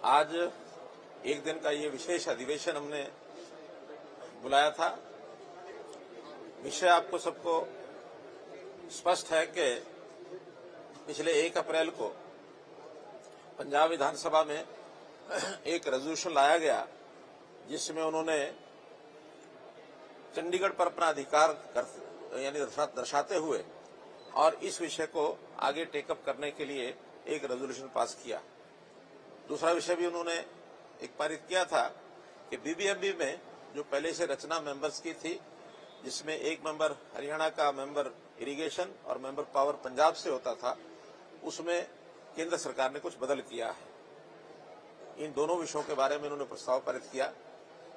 आज एक दिन का ये विशेष अधिवेशन हमने बुलाया था। विषय आपको सबको स्पष्ट है कि पिछले 1 अप्रैल को पंजाब विधानसभा में एक रेजोल्यूशन लाया गया जिसमें उन्होंने चंडीगढ़ पर अपना अधिकार यानी दर्शाते हुए और इस विषय को आगे टेकअप करने के लिए एक रेजोल्यूशन पास किया। दूसरा विषय भी उन्होंने एक पारित किया था कि बीबीएमबी में जो पहले से रचना मेंबर्स की थी, जिसमें एक मेंबर हरियाणा का मेंबर इरिगेशन और मेंबर पावर पंजाब से होता था, उसमें केंद्र सरकार ने कुछ बदल किया है। इन दोनों विषयों के बारे में उन्होंने प्रस्ताव पारित किया।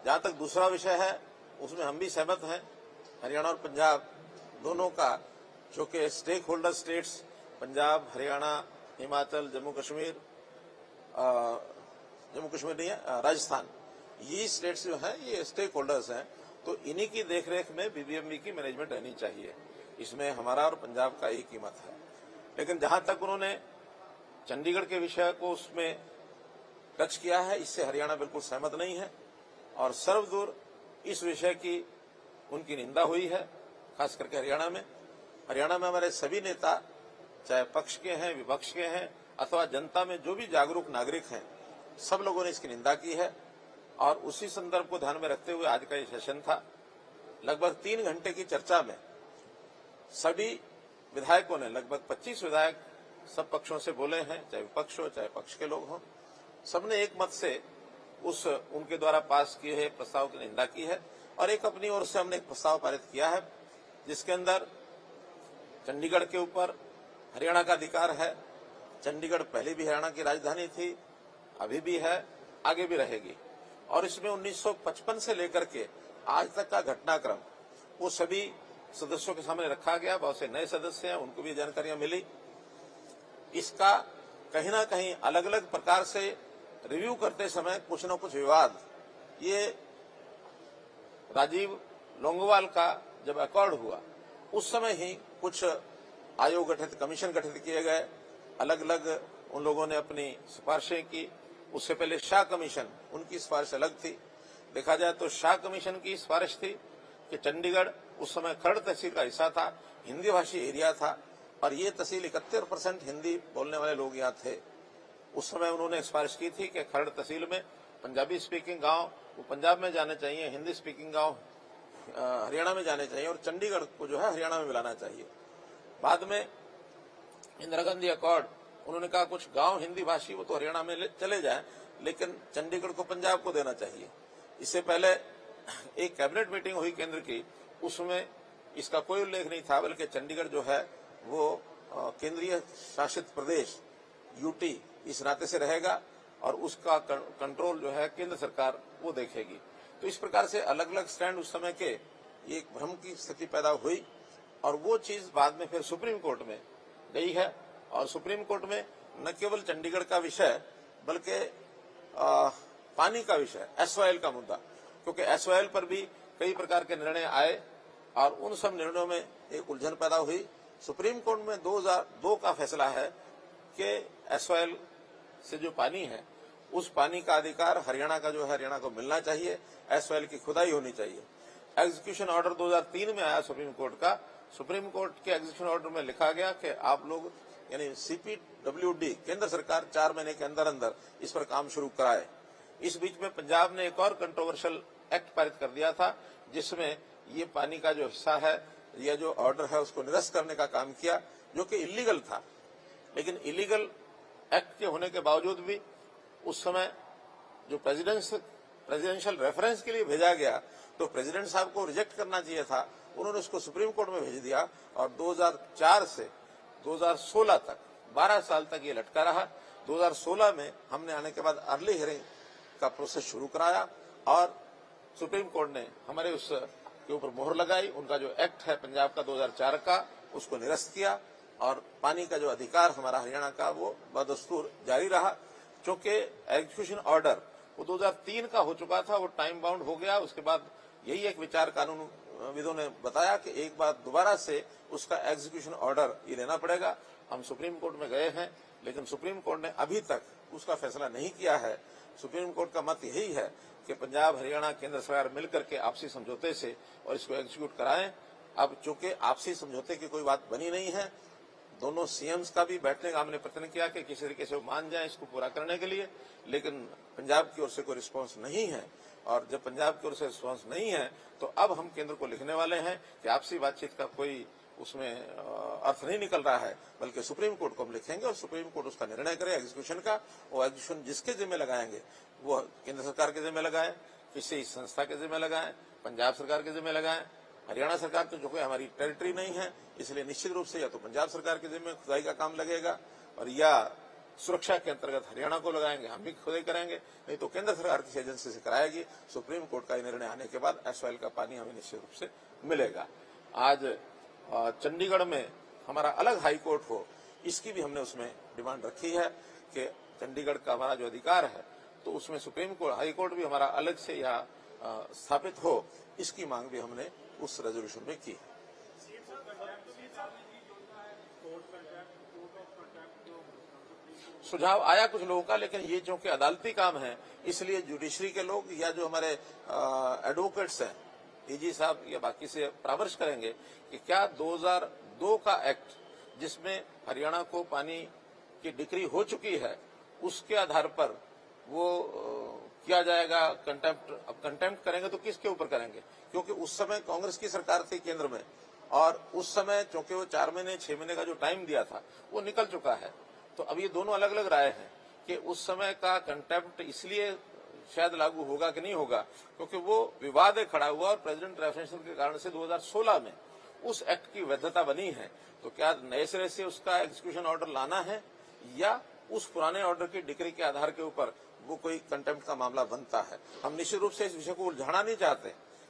जहां तक दूसरा विषय है उसमें हम भी सहमत हैं। हरियाणा और पंजाब दोनों का, जो कि stakeholder states Punjab, Haryana, Himachal, Jammu Kashmir नहीं है, राजस्थान, ये स्टेट्स जो हैं ये स्टेक होल्डर्स हैं, तो इन्हीं की देखरेख में बीबीएमबी की मैनेजमेंट रहनी चाहिए। इसमें हमारा और पंजाब का एक ही मत है। लेकिन जहां तक उन्होंने चंडीगढ़ के विषय को उसमें टच किया है, इससे हरियाणा बिल्कुल सहमत नहीं है और सर्वदूर इस विषय की उनकी निंदा हुई है, खास करके हरियाणा में। हरियाणा में हमारे सभी नेता, चाहे पक्ष के हैं, विपक्ष के हैं अथवा जनता में जो भी जागरूक नागरिक हैं, सब लोगों ने इसकी निंदा की है। और उसी संदर्भ को ध्यान में रखते हुए आज का ये सेशन था। लगभग 3 घंटे की चर्चा में सभी विधायकों ने, लगभग 25 विधायक सब पक्षों से बोले हैं, चाहे विपक्ष हो चाहे पक्ष के लोग हों, सबने एक मत से उस उनके द्वारा पास किए हुए प्रस्ताव की निंदा की है। और एक अपनी ओर से हमने एक प्रस्ताव पारित किया है जिसके अंदर चंडीगढ़ के ऊपर हरियाणा का अधिकार है। चंडीगढ़ पहले भी हरियाणा की राजधानी थी, अभी भी है, आगे भी रहेगी। और इसमें 1955 से लेकर के आज तक का घटनाक्रम वो सभी सदस्यों के सामने रखा गया। बहुत से नए सदस्य हैं, उनको भी जानकारियां मिली। इसका कहीं ना कहीं अलग अलग प्रकार से रिव्यू करते समय कुछ न कुछ विवाद, ये राजीव लोंगोवाल का जब अकॉर्ड हुआ उस समय ही कुछ आयोग गठित, कमीशन गठित किए गए, अलग अलग उन लोगों ने अपनी सिफारिशें की। उससे पहले शाह कमीशन, उनकी सिफारिश अलग थी। देखा जाए तो शाह कमीशन की सिफारिश थी कि चंडीगढ़ उस समय खरड़ तहसील का हिस्सा था, हिंदी भाषी एरिया था और ये तहसील 71% हिंदी बोलने वाले लोग यहाँ थे। उस समय उन्होंने सिफारिश की थी कि खरड़ तहसील में पंजाबी स्पीकिंग गांव वो पंजाब में जाने चाहिए, हिंदी स्पीकिंग गांव हरियाणा में जाने चाहिए और चंडीगढ़ को जो है हरियाणा में मिलाना चाहिए। बाद में इंदिरा गांधी अकॉर्ड, उन्होंने कहा कुछ गांव हिंदी भाषी वो तो हरियाणा में चले जाएं, लेकिन चंडीगढ़ को पंजाब को देना चाहिए। इससे पहले एक कैबिनेट मीटिंग हुई केंद्र की, उसमें इसका कोई उल्लेख नहीं था, बल्कि चंडीगढ़ जो है वो केंद्रीय शासित प्रदेश यूटी इस नाते से रहेगा और उसका कंट्रोल जो है केंद्र सरकार वो देखेगी। तो इस प्रकार से अलग अलग स्टैंड उस समय के एक भ्रम की स्थिति पैदा हुई और वो चीज बाद में फिर सुप्रीम कोर्ट में गई है। और सुप्रीम कोर्ट में न केवल चंडीगढ़ का विषय बल्कि पानी का विषय, एसवाईएल का मुद्दा, क्योंकि एसवाईएल पर भी कई प्रकार के निर्णय आए और उन सब निर्णयों में एक उलझन पैदा हुई। सुप्रीम कोर्ट में 2002 का फैसला है कि एसवाईएल से जो पानी है उस पानी का अधिकार हरियाणा का जो है हरियाणा को मिलना चाहिए, एसवाईएल की खुदाई होनी चाहिए। एग्जीक्यूशन ऑर्डर 2003 में आया सुप्रीम कोर्ट का। सुप्रीम कोर्ट के एग्जीक्यूशन ऑर्डर में लिखा गया कि आप लोग यानी सीपीडब्ल्यूडी केंद्र सरकार 4 महीने के अंदर अंदर इस पर काम शुरू कराए। इस बीच में पंजाब ने एक और कंट्रोवर्शियल एक्ट पारित कर दिया था जिसमें ये पानी का जो हिस्सा है या जो ऑर्डर है उसको निरस्त करने का काम किया, जो कि इलीगल था। लेकिन इलीगल एक्ट के होने के बावजूद भी उस समय जो प्रेसिडेंशियल रेफरेंस के लिए भेजा गया तो प्रेसिडेंट साहब को रिजेक्ट करना चाहिए था, उन्होंने उसको सुप्रीम कोर्ट में भेज दिया और 2004 से 2016 तक 12 साल तक ये लटका रहा। 2016 में हमने आने के बाद अर्ली हियरिंग का प्रोसेस शुरू कराया और सुप्रीम कोर्ट ने हमारे उस के ऊपर मोहर लगाई। उनका जो एक्ट है पंजाब का 2004 का, उसको निरस्त किया और पानी का जो अधिकार हमारा हरियाणा का वो बदस्तूर जारी रहा। क्योंकि एग्जीक्यूशन ऑर्डर वो 2003 का हो चुका था, वो टाइम बाउंड हो गया। उसके बाद यही एक विचार कानून विदों ने बताया कि एक बार दोबारा से उसका एग्जीक्यूशन ऑर्डर ये लेना पड़ेगा। हम सुप्रीम कोर्ट में गए हैं, लेकिन सुप्रीम कोर्ट ने अभी तक उसका फैसला नहीं किया है। सुप्रीम कोर्ट का मत यही है कि पंजाब, हरियाणा, केंद्र सरकार मिलकर के आपसी समझौते से और इसको एग्जीक्यूट कराएं। अब चूंकि आपसी समझौते की कोई बात बनी नहीं है, दोनों सीएम्स का भी बैठने का हमने प्रयत्न किया कि किसी तरीके से वो मान जाए इसको पूरा करने के लिए, लेकिन पंजाब की ओर से कोई रिस्पांस नहीं है। और जब पंजाब की ओर से रिस्पांस नहीं है तो अब हम केंद्र को लिखने वाले हैं कि आपसी बातचीत का कोई उसमें अर्थ नहीं निकल रहा है, बल्कि सुप्रीम कोर्ट को हम लिखेंगे और सुप्रीम कोर्ट उसका निर्णय करे एग्जीक्यूशन का। और एग्जीक्यूशन जिसके जिम्मे लगाएंगे वो केंद्र सरकार के जिम्मे लगाए, किसी संस्था के जिम्मे लगाए, पंजाब सरकार के जिम्मे लगाए। हरियाणा सरकार तो जो कोई हमारी टेरिटरी नहीं है, इसलिए निश्चित रूप से या तो पंजाब सरकार के जिम्मे खुदाई का काम लगेगा और या सुरक्षा के अंतर्गत हरियाणा को लगाएंगे, हम भी खुदाई करेंगे, नहीं तो केंद्र सरकार किसी एजेंसी से कराएगी। सुप्रीम कोर्ट का निर्णय आने के बाद एसवाइल का पानी हमें निश्चित रूप से मिलेगा। आज चंडीगढ़ में हमारा अलग हाई कोर्ट हो, इसकी भी हमने उसमें डिमांड रखी है कि चंडीगढ़ का हमारा जो अधिकार है तो उसमें सुप्रीम कोर्ट, हाई कोर्ट भी हमारा अलग से यहाँ स्थापित हो, इसकी मांग भी हमने उस रेजोल्यूशन में की। सुझाव आया कुछ लोगों का, लेकिन ये जो कि अदालती काम है इसलिए जुडिशरी के लोग या जो हमारे एडवोकेट्स हैं, एजी साहब या बाकी से परामर्श करेंगे कि क्या 2002 का एक्ट जिसमें हरियाणा को पानी की डिक्री हो चुकी है उसके आधार पर वो किया जाएगा कंटेम्प्ट। अब कंटेम्प्ट करेंगे तो किसके ऊपर करेंगे, क्योंकि उस समय कांग्रेस की सरकार थी केंद्र में और उस समय चूंकि वो 4 महीने 6 महीने का जो टाइम दिया था वो निकल चुका है। तो अब ये दोनों अलग अलग राय हैं कि उस समय का कंटेम्प्ट इसलिए शायद लागू होगा कि नहीं होगा, क्योंकि वो विवाद खड़ा हुआ और प्रेसिडेंट रेफरेंस के कारण से 2016 में उस एक्ट की वैधता बनी है। तो क्या नए सिरे से उसका एग्जीक्यूशन ऑर्डर लाना है या उस पुराने ऑर्डर की डिक्री के आधार के ऊपर वो कोई कंटेम्प्ट का मामला बनता है। हम निश्चित रूप से इस विषय को उलझाना नहीं चाहते,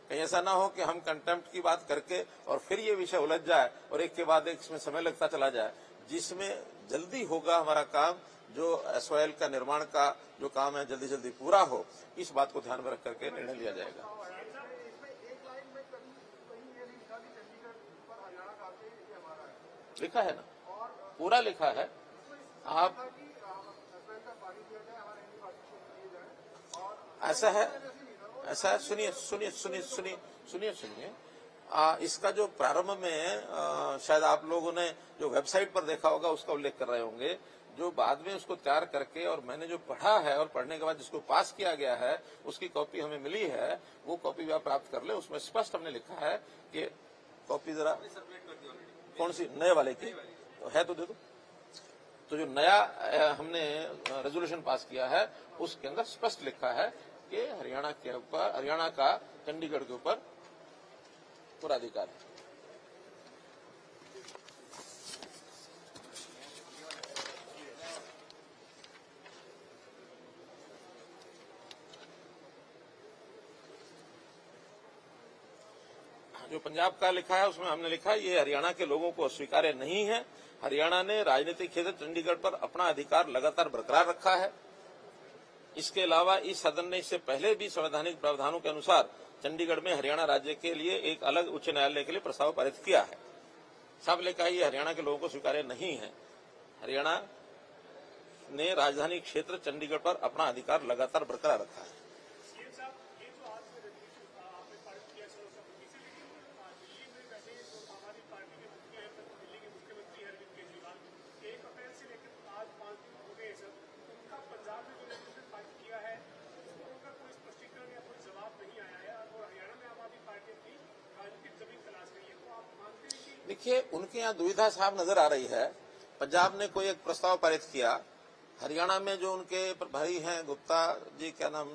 कहीं ऐसा ना हो कि हम कंटेम्प्ट की बात करके और फिर ये विषय उलझ जाए और एक के बाद एक इसमें समय लगता चला जाए। जिसमें जल्दी होगा हमारा काम, जो एसवाइएल का निर्माण का जो काम है जल्दी जल्दी पूरा हो, इस बात को ध्यान में रख करके निर्णय लिया जाएगा। लिखा है ना, पूरा लिखा है। आप ऐसा है, सुनिए। इसका जो प्रारंभ में शायद आप लोगों ने जो वेबसाइट पर देखा होगा उसका उल्लेख कर रहे होंगे, जो बाद में उसको तैयार करके और मैंने जो पढ़ा है और पढ़ने के बाद जिसको पास किया गया है उसकी कॉपी हमें मिली है, वो कॉपी भी आप प्राप्त कर ले। उसमें स्पष्ट हमने लिखा है कि कॉपी जरा कौन सी नए वाले की है तो दे दो। तो जो नया हमने रेजोल्यूशन पास किया है उसके अंदर स्पष्ट लिखा है कि हरियाणा के ऊपर, हरियाणा का चंडीगढ़ के ऊपर पूरा अधिकार है। जो पंजाब का लिखा है उसमें हमने लिखा है ये हरियाणा के लोगों को स्वीकार्य नहीं है। हरियाणा ने राजनीतिक क्षेत्र चंडीगढ़ पर अपना अधिकार लगातार बरकरार रखा है। इसके अलावा इस सदन ने इससे पहले भी संवैधानिक प्रावधानों के अनुसार चंडीगढ़ में हरियाणा राज्य के लिए एक अलग उच्च न्यायालय के लिए प्रस्ताव पारित किया है। साहब ने कहा ये हरियाणा के लोगों को स्वीकार्य नहीं है। हरियाणा ने राजधानी क्षेत्र चंडीगढ़ पर अपना अधिकार लगातार बरकरार रखा है। देखिए, उनके यहाँ दुविधा साहब नजर आ रही है। पंजाब ने कोई एक प्रस्ताव पारित किया, हरियाणा में जो उनके भाई हैं गुप्ता जी, क्या नाम,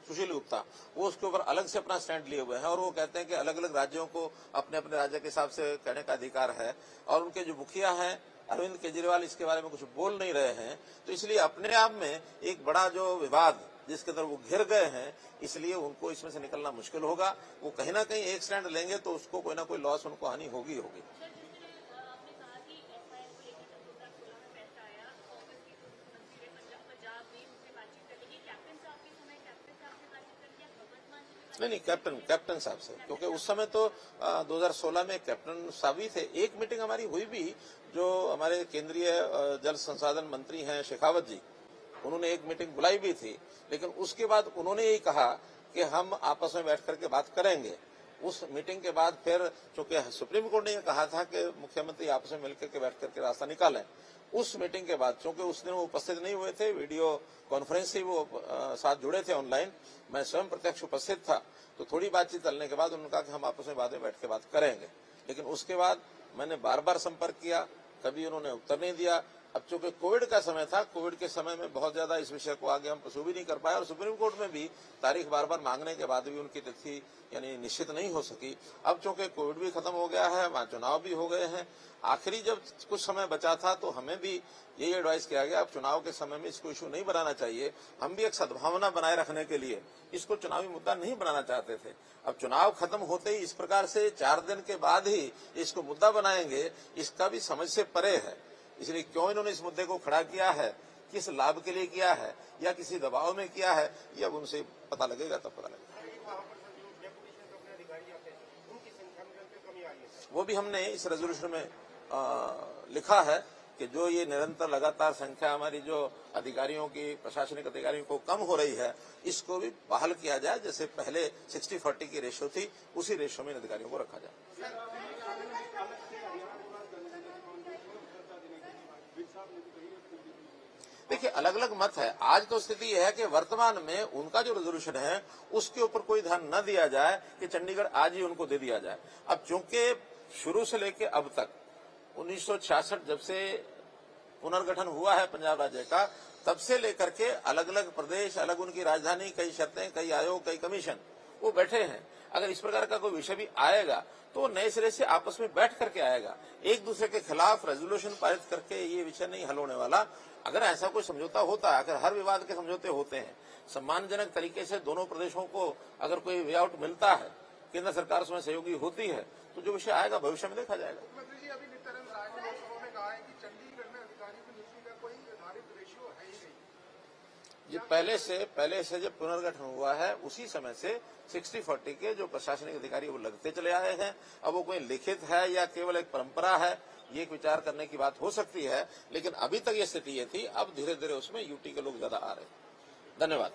सुशील गुप्ता, वो उसके ऊपर अलग से अपना स्टैंड लिए हुए हैं और वो कहते हैं कि अलग अलग राज्यों को अपने अपने राज्य के हिसाब से कहने का अधिकार है। और उनके जो मुखिया हैं अरविंद केजरीवाल इसके बारे में कुछ बोल नहीं रहे हैं। तो इसलिए अपने आप में एक बड़ा जो विवाद जिसके अंदर वो घिर गए हैं, इसलिए उनको इसमें से निकलना मुश्किल होगा। वो कहीं ना कहीं एक स्टैंड लेंगे तो उसको कोई ना कोई लॉस, उनको हानि होगी। नहीं, कैप्टन साहब से, क्योंकि उस समय तो 2016 में कैप्टन साहब ही थे। एक मीटिंग हमारी हुई भी, जो हमारे केंद्रीय जल संसाधन मंत्री हैं शेखावत जी, उन्होंने एक मीटिंग बुलाई भी थी, लेकिन उसके बाद उन्होंने यही कहा कि हम आपस में बैठ करके बात करेंगे। उस मीटिंग के बाद फिर चूंकि सुप्रीम कोर्ट ने यह कहा था कि मुख्यमंत्री आपस में मिलकर के बैठ करके रास्ता निकालें, उस मीटिंग के बाद चूंकि उस दिन वो उपस्थित नहीं हुए थे, वीडियो कॉन्फ्रेंस से वो साथ जुड़े थे ऑनलाइन, मैं स्वयं प्रत्यक्ष उपस्थित था, तो थोड़ी बातचीत चलने के बाद उन्होंने कहा कि हम आपस में बाद में बैठ के बात करेंगे। लेकिन उसके बाद मैंने बार बार संपर्क किया, कभी उन्होंने उत्तर नहीं दिया। अब चूंकि कोविड का समय था, कोविड के समय में बहुत ज्यादा इस विषय को आगे हम प्रसूं भी नहीं कर पाए और सुप्रीम कोर्ट में भी तारीख बार बार मांगने के बाद भी उनकी तिथि यानी निश्चित नहीं हो सकी। अब चूंकि कोविड भी खत्म हो गया है, वहां चुनाव भी हो गए हैं, आखिरी जब कुछ समय बचा था तो हमें भी यही एडवाइस किया गया अब चुनाव के समय में इसको इशू नहीं बनाना चाहिए। हम भी एक सद्भावना बनाए रखने के लिए इसको चुनावी मुद्दा नहीं बनाना चाहते थे। अब चुनाव खत्म होते ही इस प्रकार से 4 दिन के बाद ही इसको मुद्दा बनाएंगे, इसका भी समझ से परे है। इसलिए क्यों इन्होंने इस मुद्दे को खड़ा किया है, किस लाभ के लिए किया है या किसी दबाव में किया है, ये अब उनसे पता लगेगा, तब पता लगेगा। वो भी हमने इस रेजोल्यूशन में लिखा है कि जो ये निरंतर लगातार संख्या हमारी जो अधिकारियों की, प्रशासनिक अधिकारियों को कम हो रही है, इसको भी बहाल किया जाए। जैसे पहले 60-40 की रेशो थी, उसी रेशो में अधिकारियों को रखा जाए। देखिए, अलग अलग मत है। आज तो स्थिति यह है कि वर्तमान में उनका जो रेजोल्यूशन है उसके ऊपर कोई ध्यान न दिया जाए कि चंडीगढ़ आज ही उनको दे दिया जाए। अब चूंकि शुरू से लेकर अब तक 1966 जब से पुनर्गठन हुआ है पंजाब राज्य का, तब से लेकर के अलग अलग प्रदेश, अलग उनकी राजधानी, कई शर्तें, कई आयोग, कई कमीशन वो बैठे हैं। अगर इस प्रकार का कोई विषय भी आएगा तो नए सिरे से आपस में बैठ करके आएगा। एक दूसरे के खिलाफ रेजोल्यूशन पारित करके ये विषय नहीं हल होने वाला। अगर ऐसा कोई समझौता होता है, अगर हर विवाद के समझौते होते हैं, सम्मानजनक तरीके से दोनों प्रदेशों को अगर कोई वे आउट मिलता है, केंद्र सरकार उसमें सहयोगी होती है, तो जो विषय आएगा भविष्य में देखा जाएगा। मुख्यमंत्री जी, अभी नित्यानंद राय ने लोकसभा में कहा है कि चंडीगढ़ में अधिकारियों की नियुक्ति का कोई निर्धारित रेशियो है ही नहीं। ये पहले से जब पुनर्गठन हुआ है उसी समय से 60-40 के जो प्रशासनिक अधिकारी वो लगते चले आए हैं। अब वो कोई लिखित है या केवल एक परंपरा है, ये एक विचार करने की बात हो सकती है, लेकिन अभी तक ये स्थिति ये थी। अब धीरे धीरे उसमें यूटी के लोग ज्यादा आ रहे हैं। धन्यवाद।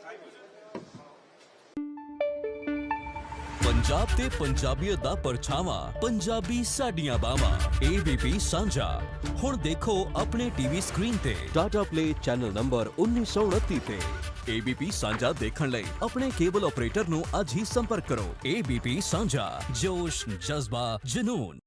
पंजाब ते पंजाबियत दा परछावा, पंजाबी साडियां बावां, ABP सांझा। हुण देखो अपने टीवी स्क्रीन ते टाटा प्ले चैनल नंबर 1929 ते। ABP सांझा देखण लई अपने केबल ऑपरेटर नूं अज ही संपर्क करो। ABP सांझा, जोश, जज्बा, जुनून।